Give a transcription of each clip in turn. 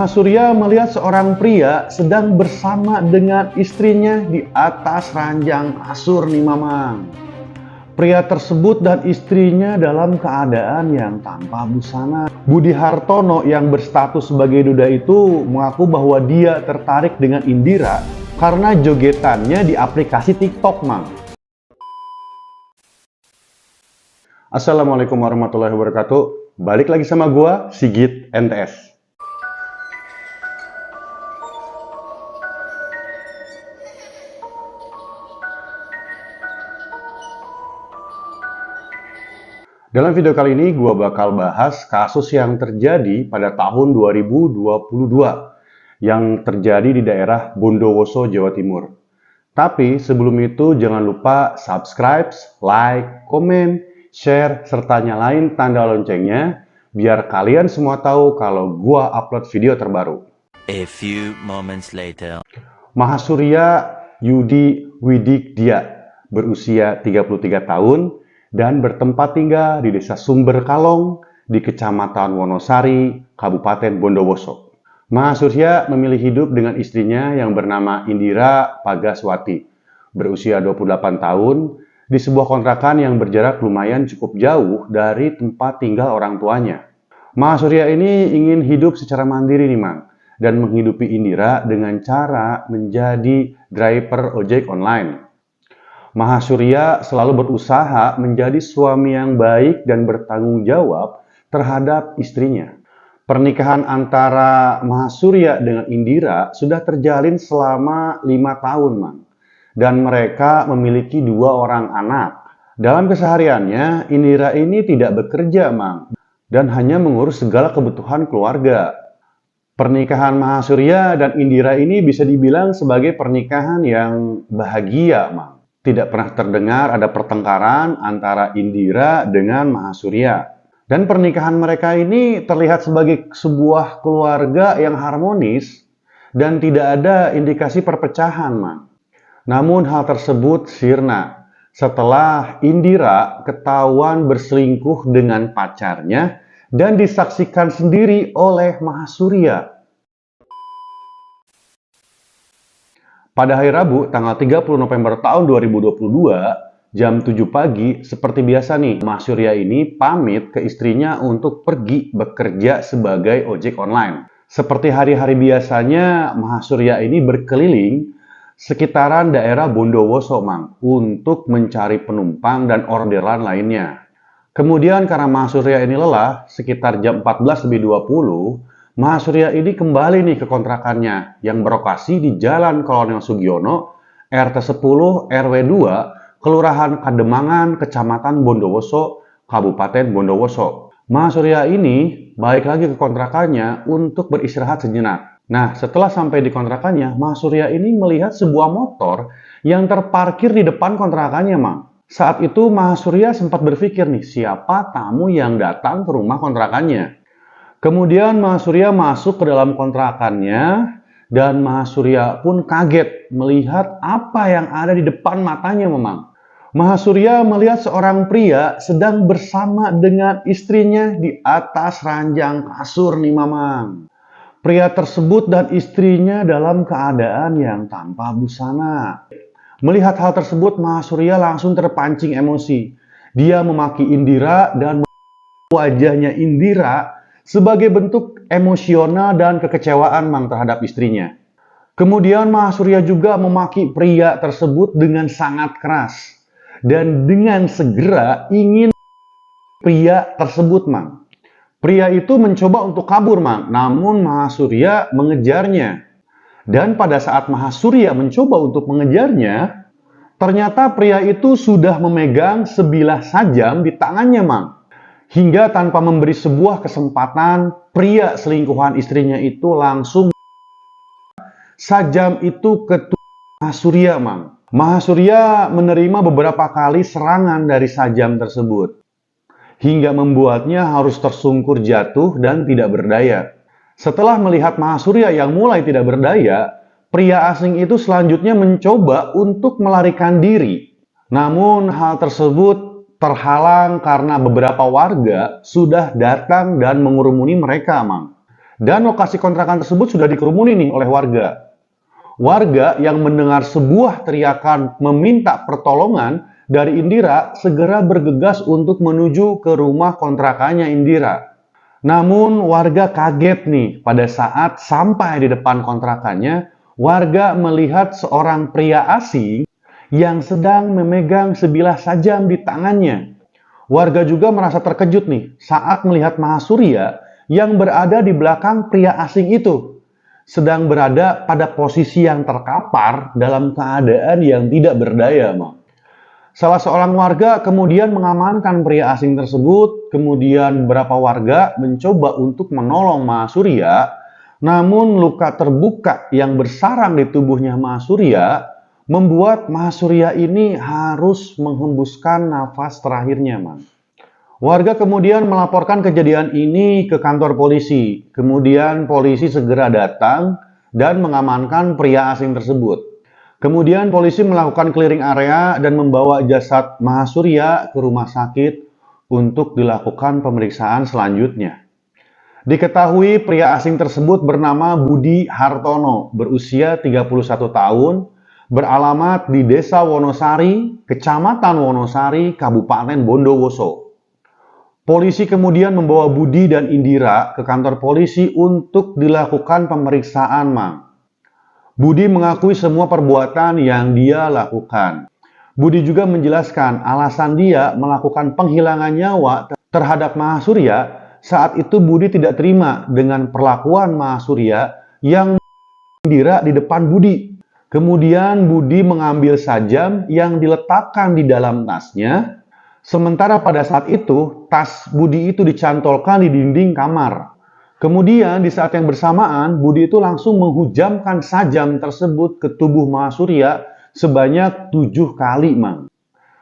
Mahasurya melihat seorang pria sedang bersama dengan istrinya di atas ranjang kasur nih Mamang. Pria tersebut dan istrinya dalam keadaan yang tanpa busana. Budi Hartono yang berstatus sebagai duda itu mengaku bahwa dia tertarik dengan Indira karena jogetannya di aplikasi TikTok, Mang. Assalamualaikum warahmatullahi wabarakatuh. Balik lagi sama gua, Sigit NTS. Dalam video kali ini, gue bakal bahas kasus yang terjadi pada tahun 2022 yang terjadi di daerah Bondowoso, Jawa Timur. Tapi sebelum itu, jangan lupa subscribe, like, komen, share, serta nyalain tanda loncengnya biar kalian semua tahu kalau gue upload video terbaru. A few moments later. Mahasurya Yudi Widikdia berusia 33 tahun dan bertempat tinggal di Desa Sumber Kalong di Kecamatan Wonosari, Kabupaten Bondowoso. Mahasurya memilih hidup dengan istrinya yang bernama Indira Pagaswati, berusia 28 tahun, di sebuah kontrakan yang berjarak lumayan cukup jauh dari tempat tinggal orang tuanya. Mahasurya ini ingin hidup secara mandiri nih Mang, dan menghidupi Indira dengan cara menjadi driver ojek online. Mahasurya selalu berusaha menjadi suami yang baik dan bertanggung jawab terhadap istrinya. Pernikahan antara Mahasurya dengan Indira sudah terjalin selama 5 tahun, Mang. Dan mereka memiliki 2 orang anak. Dalam kesehariannya, Indira ini tidak bekerja, Mang, dan hanya mengurus segala kebutuhan keluarga. Pernikahan Mahasurya dan Indira ini bisa dibilang sebagai pernikahan yang bahagia, Mang. Tidak pernah terdengar ada pertengkaran antara Indira dengan Mahasurya. Dan pernikahan mereka ini terlihat sebagai sebuah keluarga yang harmonis dan tidak ada indikasi perpecahan, Mang. Namun hal tersebut sirna setelah Indira ketahuan berselingkuh dengan pacarnya dan disaksikan sendiri oleh Mahasurya. Pada hari Rabu, tanggal 30 November tahun 2022, jam 7 pagi, seperti biasa nih, Mahasurya ini pamit ke istrinya untuk pergi bekerja sebagai ojek online. Seperti hari-hari biasanya, Mahasurya ini berkeliling sekitaran daerah Bondowoso, Mang, untuk mencari penumpang dan orderan lainnya. Kemudian karena Mahasurya ini lelah, sekitar jam 14.20, Mahasurya ini kembali nih ke kontrakannya yang berlokasi di Jalan Kolonel Sugiono, RT 10 RW 2, Kelurahan Kademangan, Kecamatan Bondowoso, Kabupaten Bondowoso. Mahasurya ini balik lagi ke kontrakannya untuk beristirahat sejenak. Nah, setelah sampai di kontrakannya, Mahasurya ini melihat sebuah motor yang terparkir di depan kontrakannya, Mang. Saat itu Mahasurya sempat berpikir nih, siapa tamu yang datang ke rumah kontrakannya. Kemudian Mahasurya masuk ke dalam kontrakannya dan Mahasurya pun kaget melihat apa yang ada di depan matanya, Mamang. Mahasurya melihat seorang pria sedang bersama dengan istrinya di atas ranjang kasur nih, Mamang. Pria tersebut dan istrinya dalam keadaan yang tanpa busana. Melihat hal tersebut, Mahasurya langsung terpancing emosi. Dia memaki Indira dan wajahnya Indira sebagai bentuk emosional dan kekecewaan Mang terhadap istrinya. Kemudian Mahasurya juga memaki pria tersebut dengan sangat keras dan dengan segera ingin pria tersebut, Mang. Pria itu mencoba untuk kabur, Mang, namun Mahasurya mengejarnya. Dan pada saat Mahasurya mencoba untuk mengejarnya, ternyata pria itu sudah memegang sebilah sajam di tangannya, Mang. Hingga tanpa memberi sebuah kesempatan, pria selingkuhan istrinya itu langsung sajam itu ke tubuh Mahasurya, Mang. Mahasurya menerima beberapa kali serangan dari sajam tersebut, hingga membuatnya harus tersungkur jatuh dan tidak berdaya. Setelah melihat Mahasurya yang mulai tidak berdaya, pria asing itu selanjutnya mencoba untuk melarikan diri. Namun hal tersebut terhalang karena beberapa warga sudah datang dan mengurumuni mereka, Mang. Dan lokasi kontrakan tersebut sudah dikerumuni nih oleh warga. Warga yang mendengar sebuah teriakan meminta pertolongan dari Indira segera bergegas untuk menuju ke rumah kontrakannya Indira. Namun warga kaget nih pada saat sampai di depan kontrakannya, warga melihat seorang pria asing yang sedang memegang sebilah sajam di tangannya. Warga juga merasa terkejut nih saat melihat Mahasurya yang berada di belakang pria asing itu, sedang berada pada posisi yang terkapar dalam keadaan yang tidak berdaya, Mang. Salah seorang warga kemudian mengamankan pria asing tersebut, kemudian beberapa warga mencoba untuk menolong Mahasurya, namun luka terbuka yang bersarang di tubuhnya Mahasurya membuat Mahasurya ini harus menghembuskan nafas terakhirnya, Mang. Warga kemudian melaporkan kejadian ini ke kantor polisi. Kemudian polisi segera datang dan mengamankan pria asing tersebut. Kemudian polisi melakukan clearing area dan membawa jasad Mahasurya ke rumah sakit untuk dilakukan pemeriksaan selanjutnya. Diketahui pria asing tersebut bernama Budi Hartono, berusia 31 tahun, beralamat di Desa Wonosari, Kecamatan Wonosari, Kabupaten Bondowoso. Polisi kemudian membawa Budi dan Indira ke kantor polisi untuk dilakukan pemeriksaan, Mang. Budi mengakui semua perbuatan yang dia lakukan. Budi juga menjelaskan alasan dia melakukan penghilangan nyawa terhadap Mahasurya. Saat itu Budi tidak terima dengan perlakuan Mahasurya yang Indira di depan Budi. Kemudian Budi mengambil sajam yang diletakkan di dalam tasnya. Sementara pada saat itu, tas Budi itu dicantolkan di dinding kamar. Kemudian di saat yang bersamaan, Budi itu langsung menghujamkan sajam tersebut ke tubuh Mahasurya sebanyak 7 kali, Mang.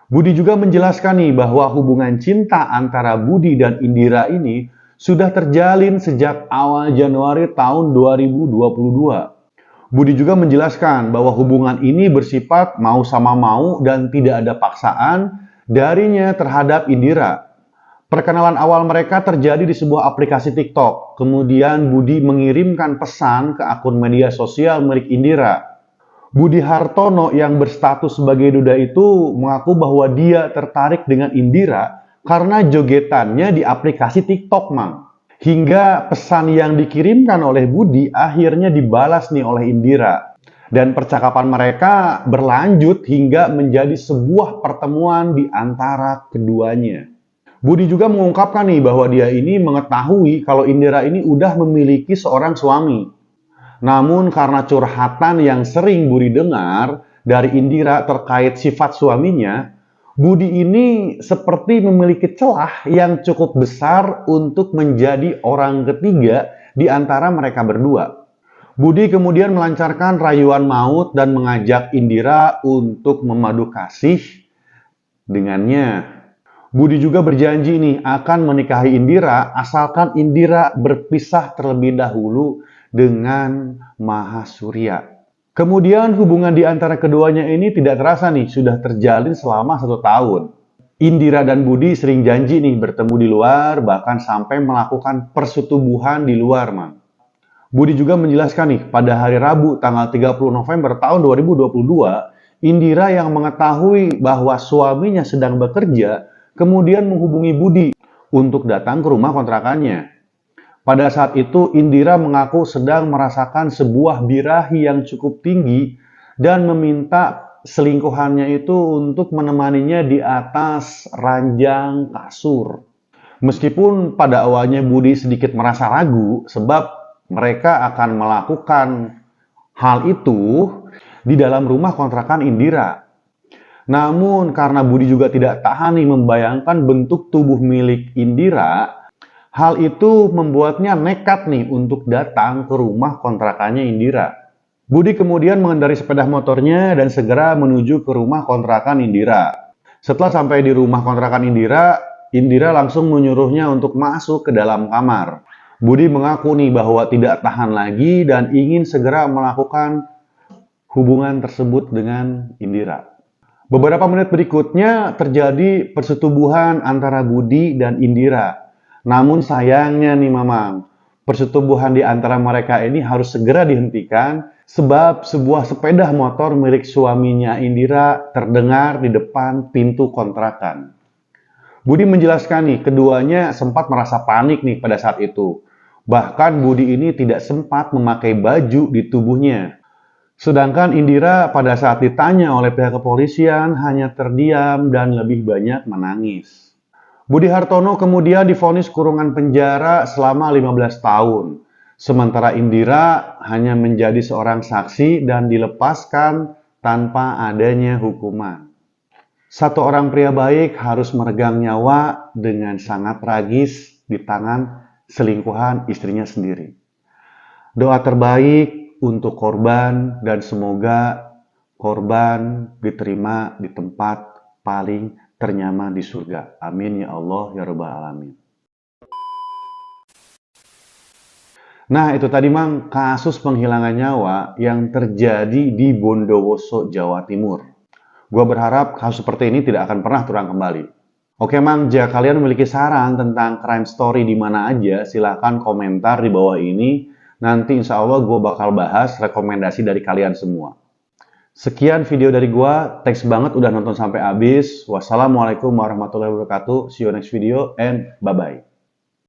Budi juga menjelaskan nih bahwa hubungan cinta antara Budi dan Indira ini sudah terjalin sejak awal Januari tahun 2022. Budi juga menjelaskan bahwa hubungan ini bersifat mau sama mau dan tidak ada paksaan darinya terhadap Indira. Perkenalan awal mereka terjadi di sebuah aplikasi TikTok. Kemudian Budi mengirimkan pesan ke akun media sosial milik Indira. Budi Hartono yang berstatus sebagai duda itu mengaku bahwa dia tertarik dengan Indira karena jogetannya di aplikasi TikTok, Mang. Hingga pesan yang dikirimkan oleh Budi akhirnya dibalas nih oleh Indira. Dan percakapan mereka berlanjut hingga menjadi sebuah pertemuan di antara keduanya. Budi juga mengungkapkan nih bahwa dia ini mengetahui kalau Indira ini udah memiliki seorang suami. Namun karena curhatan yang sering Budi dengar dari Indira terkait sifat suaminya, Budi ini seperti memiliki celah yang cukup besar untuk menjadi orang ketiga di antara mereka berdua. Budi kemudian melancarkan rayuan maut dan mengajak Indira untuk memadu kasih dengannya. Budi juga berjanji nih akan menikahi Indira asalkan Indira berpisah terlebih dahulu dengan Mahasurya. Kemudian hubungan di antara keduanya ini tidak terasa nih sudah terjalin selama 1 tahun. Indira dan Budi sering janji nih bertemu di luar, bahkan sampai melakukan persetubuhan di luar, Mang. Budi juga menjelaskan nih, pada hari Rabu tanggal 30 November tahun 2022, Indira yang mengetahui bahwa suaminya sedang bekerja, kemudian menghubungi Budi untuk datang ke rumah kontrakannya. Pada saat itu, Indira mengaku sedang merasakan sebuah birahi yang cukup tinggi dan meminta selingkuhannya itu untuk menemaninya di atas ranjang kasur. Meskipun pada awalnya Budi sedikit merasa ragu sebab mereka akan melakukan hal itu di dalam rumah kontrakan Indira. Namun karena Budi juga tidak tahan nih membayangkan bentuk tubuh milik Indira, hal itu membuatnya nekat nih untuk datang ke rumah kontrakannya Indira. Budi kemudian mengendarai sepeda motornya dan segera menuju ke rumah kontrakan Indira. Setelah sampai di rumah kontrakan Indira, Indira langsung menyuruhnya untuk masuk ke dalam kamar. Budi mengaku nih bahwa tidak tahan lagi dan ingin segera melakukan hubungan tersebut dengan Indira. Beberapa menit berikutnya terjadi persetubuhan antara Budi dan Indira. Namun sayangnya nih Mamang, Persetubuhan di antara mereka ini harus segera dihentikan sebab sebuah sepeda motor milik suaminya Indira terdengar di depan pintu kontrakan. Budi menjelaskan nih, keduanya sempat merasa panik nih pada saat itu. Bahkan Budi ini tidak sempat memakai baju di tubuhnya. Sedangkan Indira pada saat ditanya oleh pihak kepolisian hanya terdiam dan lebih banyak menangis. Budi Hartono kemudian divonis kurungan penjara selama 15 tahun. Sementara Indira hanya menjadi seorang saksi dan dilepaskan tanpa adanya hukuman. Satu orang pria baik harus meregang nyawa dengan sangat tragis di tangan selingkuhan istrinya sendiri. Doa terbaik untuk korban dan semoga korban diterima di tempat paling ternyaman di surga. Amin ya Allah ya Rabbal Alamin. Nah, itu tadi Mang kasus penghilangan nyawa yang terjadi di Bondowoso, Jawa Timur. Gua berharap kasus seperti ini tidak akan pernah terulang kembali. Oke Mang, jika kalian memiliki saran tentang crime story di mana aja, silahkan komentar di bawah ini. Nanti insya Allah gue bakal bahas rekomendasi dari kalian semua. Sekian video dari gua, thanks banget udah nonton sampai habis. Wassalamualaikum warahmatullahi wabarakatuh. See you next video and bye-bye.